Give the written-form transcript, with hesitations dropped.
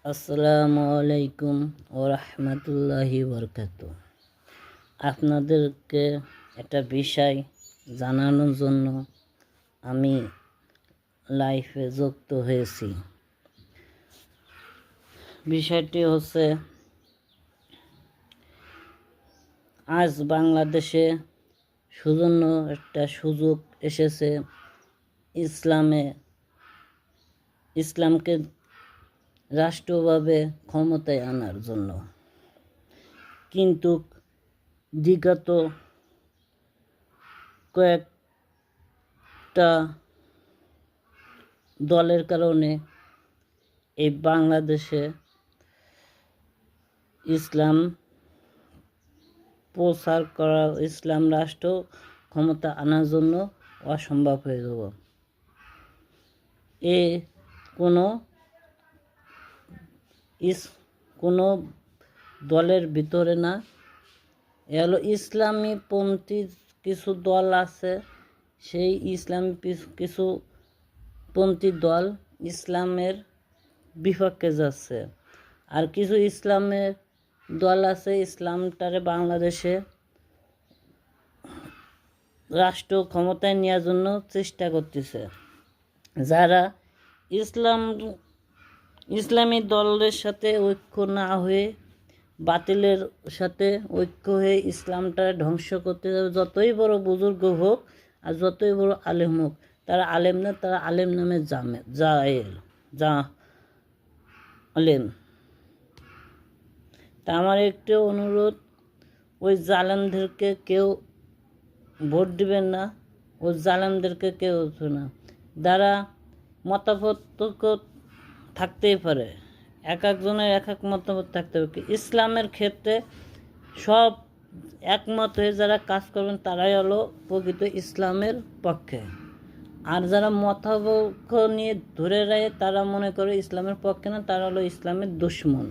আসসালামু আলাইকুম রাহমাতুল্লাহি বারাকাতুহু। আপনাদেরকে একটা বিষয় জানানোর জন্য আমি লাইভে যুক্ত হয়েছি। বিষয়টি হচ্ছে, আজ বাংলাদেশে সুজন্য একটা সুযোগ এসেছে ইসলামকে রাষ্ট্রভাবে ক্ষমতায় আনার জন্য। কিন্তু বিগত কয়েকটা দলের কারণে এই বাংলাদেশে ইসলাম প্রচার করা, ইসলাম রাষ্ট্র ক্ষমতা আনার জন্য অসম্ভব হয়ে যাব। এ কোনো দলের ভিতরে না, এ হলো ইসলামীপন্থী কিছু দল আছে। সেই ইসলামী কিছু পন্থী দল ইসলামের বিপক্ষে যাচ্ছে, আর কিছু ইসলামের দল আছে ইসলামটারে বাংলাদেশে রাষ্ট্র ক্ষমতায় নেওয়ার জন্য চেষ্টা করতেছে। যারা ইসলামী দলের সাথে ঐক্য না হয়ে বাতিলের সাথে ঐক্য হয়ে ইসলামটা ধ্বংস করতে যাবে, যতই বড় বুজুর্গ হোক আর যতই বড় আলেম হোক, তারা আলেম না, তারা আলেম নামে আলেম। তা আমার একটু অনুরোধ, ওই জালেমদেরকে কেউ ভোট দিবেন না, ওই জালেমদেরকে কেউ না। যারা মতামত থাকতেই পারে, এক একজনের এক এক মতামত থাকতে পারে। ইসলামের ক্ষেত্রে সব একমত হয়ে যারা কাজ করবেন তারাই হলো প্রকৃত ইসলামের পক্ষে। আর যারা মতাপক্ষ নিয়ে ধরে রাখে, তারা মনে করে ইসলামের পক্ষে না, তারা হলো ইসলামের দুশমন।